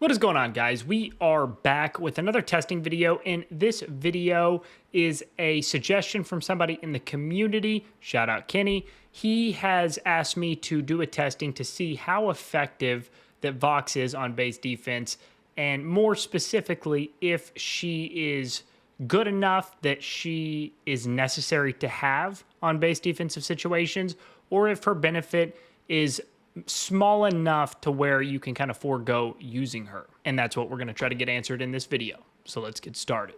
What is going on, guys? We are back with another testing video, and this video is a suggestion from somebody in the community. Shout out Kenny. He has asked me to do a testing to see how effective that Vox is on base defense, and more specifically, if she is good enough that she is necessary to have on base defensive situations, or if her benefit is small enough to where you can kind of forego using her. And that's what we're going to try to get answered in this video. So let's get started.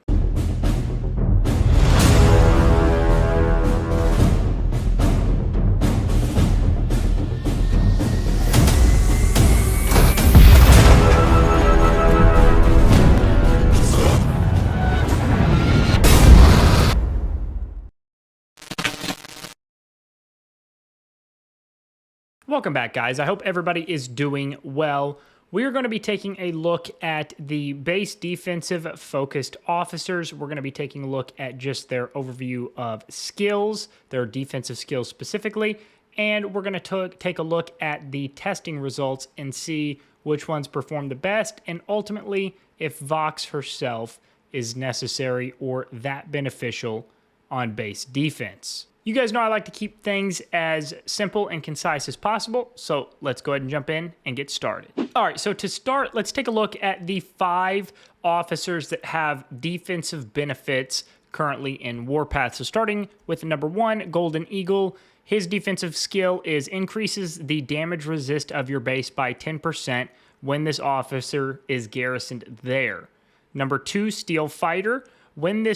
Welcome back, guys. I hope everybody is doing well. We are going to be taking a look at the base defensive focused officers. We're going to be taking a look at just their overview of skills, their defensive skills specifically, and we're going to take a look at the testing results and see which ones perform the best, and ultimately if Vox herself is necessary or that beneficial on base defense. You guys know I like to keep things as simple and concise as possible, so let's go ahead and jump in and get started. All right, so to start, let's take a look at the 5 officers that have defensive benefits currently in Warpath. So starting with number 1, Golden Eagle. His defensive skill is increases the damage resist of your base by 10% when this officer is garrisoned there. Number 2, Steel Fighter. When the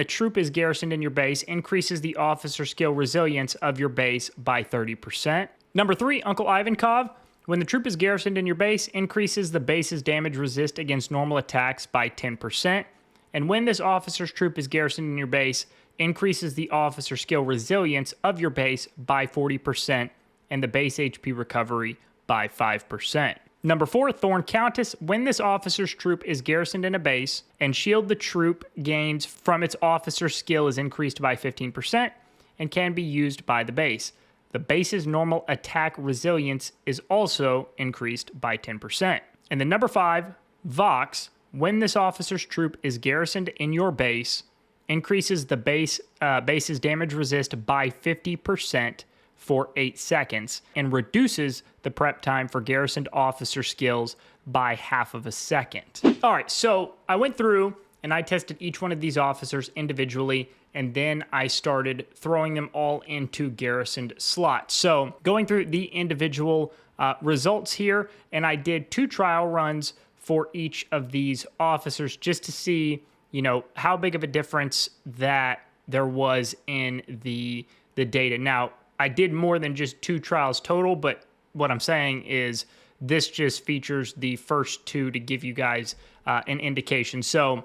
troop is garrisoned in your base, increases the officer skill resilience of your base by 30%. Number 3, Uncle Ivankov. When the troop is garrisoned in your base, increases the base's damage resist against normal attacks by 10%. And when this officer's troop is garrisoned in your base, increases the officer skill resilience of your base by 40% and the base HP recovery by 5%. Number 4, Thorn Countess. When this officer's troop is garrisoned in a base and shield the troop gains from its officer skill is increased by 15% and can be used by the base. The base's normal attack resilience is also increased by 10%. And then number 5, Vox. When this officer's troop is garrisoned in your base, increases the base's damage resist by 50% for 8 seconds and reduces the prep time for garrisoned officer skills by half of a second. All right, so I went through and I tested each one of these officers individually, and then I started throwing them all into garrisoned slots. So going through the individual results here, and I did 2 trial runs for each of these officers just to see, you know, how big of a difference that there was in the data. Now, I did more than just 2 trials total, but what I'm saying is this just features the first 2 to give you guys an indication. So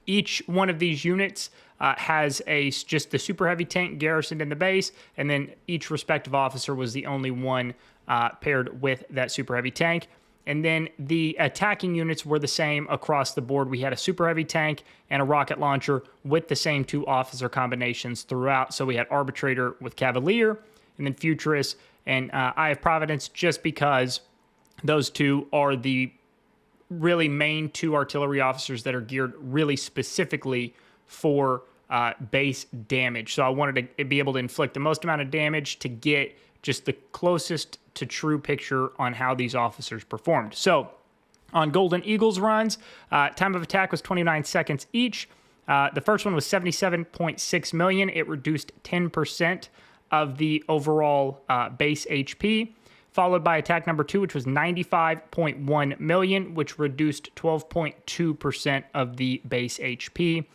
each one of these units has just the super heavy tank garrisoned in the base, and then each respective officer was the only one paired with that super heavy tank. And then the attacking units were the same across the board. We had a super heavy tank and a rocket launcher with the same 2 officer combinations throughout. So we had Arbitrator with Cavalier, and then Futurist and Eye of Providence, just because those 2 are the really main 2 artillery officers that are geared really specifically for base damage. So I wanted to be able to inflict the most amount of damage to get just the closest to true picture on how these officers performed. So on Golden Eagles runs, time of attack was 29 seconds each. The first one was 77.6 million. It reduced 10% of the overall base HP, followed by attack number 2, which was 95.1 million, which reduced 12.2% of the base HP.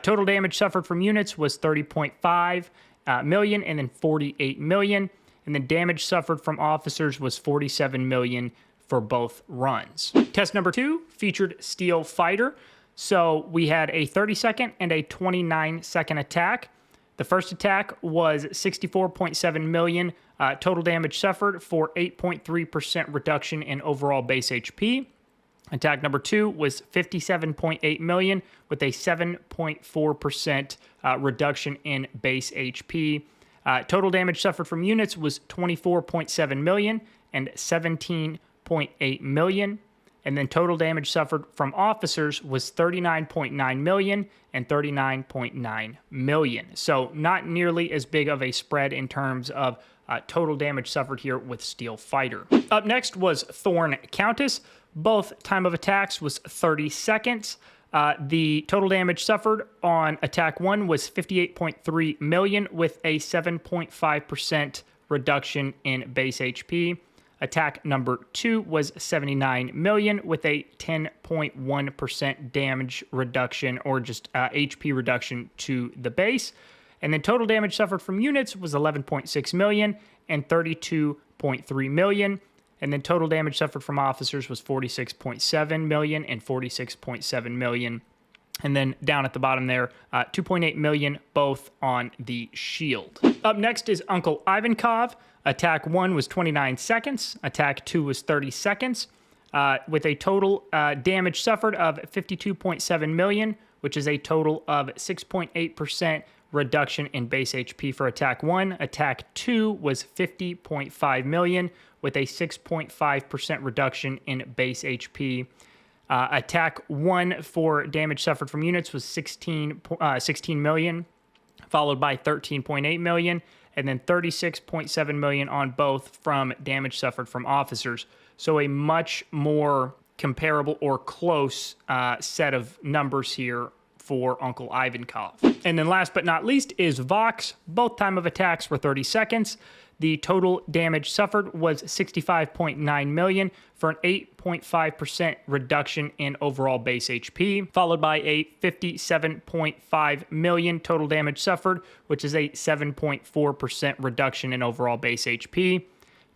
Total damage suffered from units was 30.5 million and then 48 million. And the damage suffered from officers was 47 million for both runs. Test number 2 featured Steel Fighter. So we had a 30-second and a 29-second attack. The first attack was 64.7 million total damage suffered for 8.3% reduction in overall base HP. Attack number 2 was 57.8 million with a 7.4% reduction in base HP. Total damage suffered from units was 24.7 million and 17.8 million. And then total damage suffered from officers was 39.9 million and 39.9 million. So not nearly as big of a spread in terms of total damage suffered here with Steel Fighter. Up next was Thorn Countess. Both time of attacks was 30 seconds. The total damage suffered on attack 1 was 58.3 million with a 7.5% reduction in base HP. Attack number 2 was 79 million with a 10.1% damage reduction, or just HP reduction to the base. And then total damage suffered from units was 11.6 million and 32.3 million. And then total damage suffered from officers was 46.7 million and 46.7 million. And then down at the bottom there, 2.8 million, both on the shield. Up next is Uncle Ivankov. Attack 1 was 29 seconds. Attack 2 was 30 seconds. With a total damage suffered of 52.7 million, which is a total of 6.8% reduction in base HP for attack 1. Attack 2 was 50.5 million with a 6.5% reduction in base HP. Attack 1 for damage suffered from units was 16 million, followed by 13.8 million, and then 36.7 million on both from damage suffered from officers. So a much more comparable or close set of numbers here for Uncle Ivankov. And then last but not least is Vox. Both time of attacks were 30 seconds. The total damage suffered was 65.9 million for an 8.5% reduction in overall base HP, followed by a 57.5 million total damage suffered, which is a 7.4% reduction in overall base HP.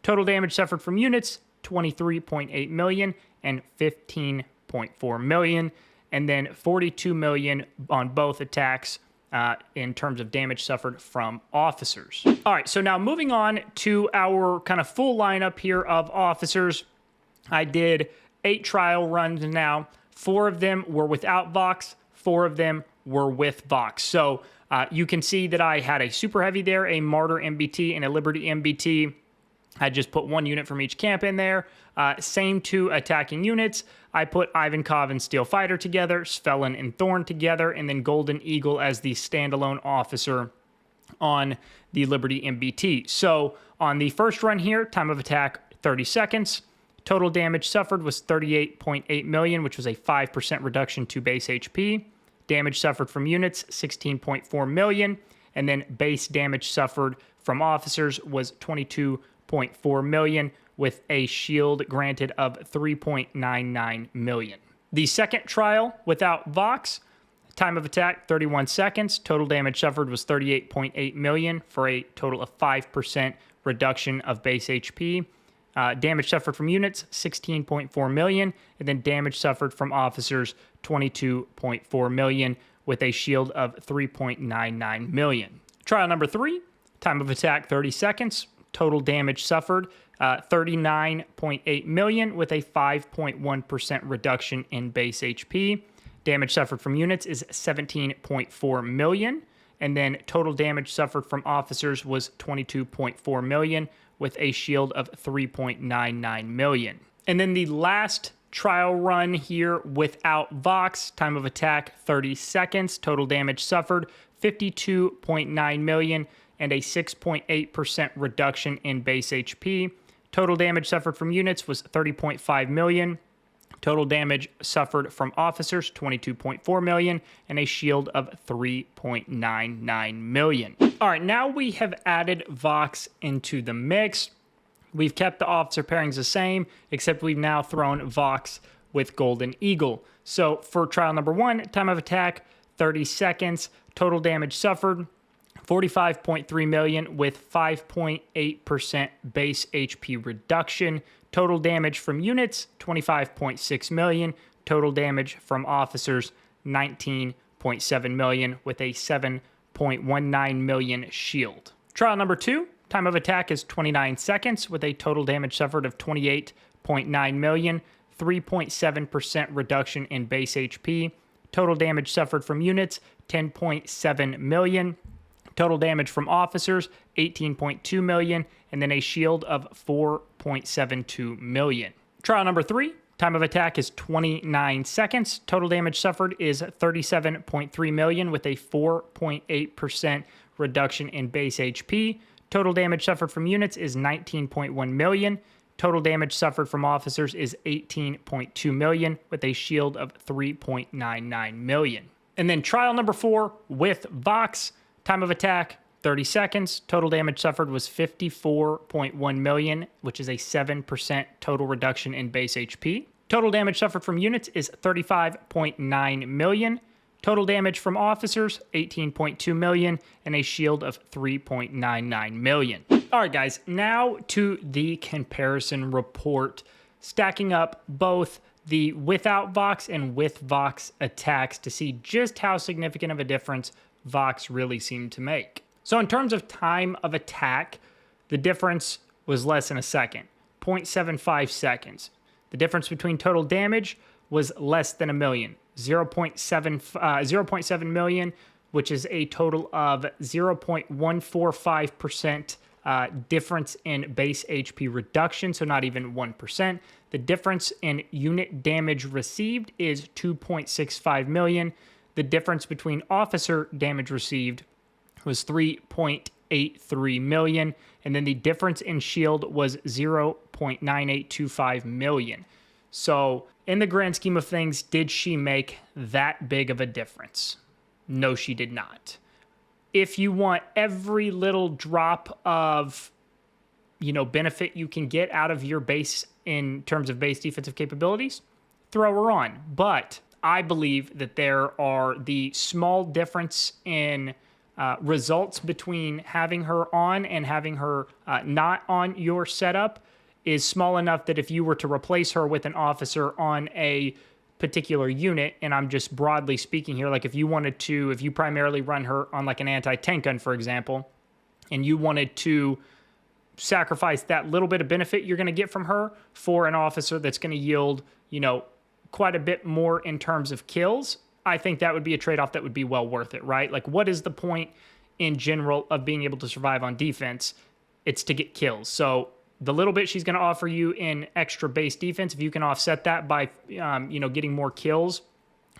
Total damage suffered from units, 23.8 million and 15.4 million, and then 42 million on both attacks in terms of damage suffered from officers. All right, so now moving on to our kind of full lineup here of officers. I did 8 trial runs now. 4 of them were without Vox, 4 of them were with Vox. So you can see that I had a Super Heavy there, a Martyr MBT, and a Liberty MBT. I just put 1 unit from each camp in there. Same 2 attacking units. I put Ivankov and Steel Fighter together, Svelin and Thorn together, and then Golden Eagle as the standalone officer on the Liberty MBT. So on the first run here, time of attack 30 seconds. Total damage suffered was 38.8 million, which was a 5% reduction to base HP. Damage suffered from units, 16.4 million. And then base damage suffered from officers was 22.4 million, with a shield granted of 3.99 million. The second trial without Vox, time of attack 31 seconds, total damage suffered was 38.8 million for a total of 5% reduction of base HP. Damage suffered from units 16.4 million, and then damage suffered from officers 22.4 million with a shield of 3.99 million. Trial number 3, time of attack 30 seconds, total damage suffered 39.8 million with a 5.1% reduction in base HP. Damage suffered from units is 17.4 million, and then total damage suffered from officers was 22.4 million with a shield of 3.99 million. And then the last trial run here without Vox, time of attack 30 seconds, total damage suffered 52.9 million and a 6.8% reduction in base HP. Total damage suffered from units was 30.5 million. Total damage suffered from officers, 22.4 million, and a shield of 3.99 million. All right, now we have added Vox into the mix. We've kept the officer pairings the same, except we've now thrown Vox with Golden Eagle. So for trial number 1, time of attack, 30 seconds, total damage suffered, 45.3 million with 5.8% base HP reduction. Total damage from units, 25.6 million. Total damage from officers, 19.7 million with a 7.19 million shield. Trial number 2, time of attack is 29 seconds with a total damage suffered of 28.9 million, 3.7% reduction in base HP. Total damage suffered from units, 10.7 million. Total damage from officers, 18.2 million, and then a shield of 4.72 million. Trial number 3, Time of attack is 29 seconds. Total damage suffered is 37.3 million with a 4.8% reduction in base HP. Total damage suffered from units is 19.1 million. Total damage suffered from officers is 18.2 million with a shield of 3.99 million. And then trial number 4 with Vox. Time of attack, 30 seconds. Total damage suffered was 54.1 million, which is a 7% total reduction in base HP. Total damage suffered from units is 35.9 million. Total damage from officers, 18.2 million, and a shield of 3.99 million. All right, guys, now to the comparison report, stacking up both the without Vox and with Vox attacks to see just how significant of a difference Vox really seemed to make. So in terms of time of attack, the difference was less than a second, 0.75 seconds. The difference between total damage was less than a million, 0.7 million, which is a total of 0.145% difference in base HP reduction, so not even 1%. The difference in unit damage received is 2.65 million. The difference between officer damage received was 3.83 million, and then the difference in shield was 0.9825 million. So in the grand scheme of things, did she make that big of a difference? No, she did not. If you want every little drop of, benefit you can get out of your base in terms of base defensive capabilities, throw her on. But I believe that there are the small difference in results between having her on and having her not on your setup is small enough that if you were to replace her with an officer on a particular unit, and I'm just broadly speaking here, like if you primarily run her on like an anti-tank gun, for example, and you wanted to sacrifice that little bit of benefit you're going to get from her for an officer that's going to yield, quite a bit more in terms of kills, I think that would be a trade-off that would be well worth it, right? Like, what is the point in general of being able to survive on defense? It's to get kills. So the little bit she's going to offer you in extra base defense, if you can offset that by, getting more kills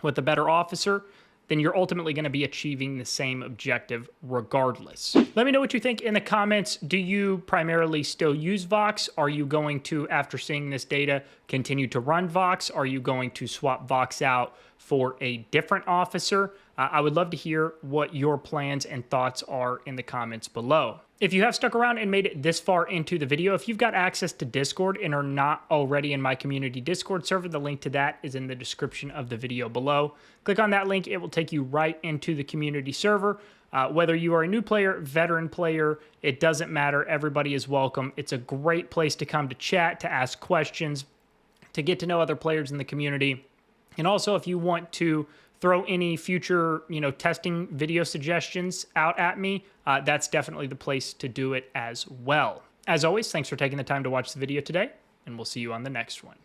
with a better officer, then you're ultimately going to be achieving the same objective regardless. Let me know what you think in the comments. Do you primarily still use Vox? Are you going to, after seeing this data, continue to run Vox? Are you going to swap Vox out for a different officer? I would love to hear what your plans and thoughts are in the comments below. If you have stuck around and made it this far into the video, if you've got access to Discord and are not already in my community Discord server, the link to that is in the description of the video below. Click on that link, it will take you right into the community server. Whether you are a new player, veteran player, it doesn't matter. Everybody is welcome. It's a great place to come to chat, to ask questions, to get to know other players in the community. And also, if you want to throw any future, testing video suggestions out at me, that's definitely the place to do it as well. As always, thanks for taking the time to watch the video today, and we'll see you on the next one.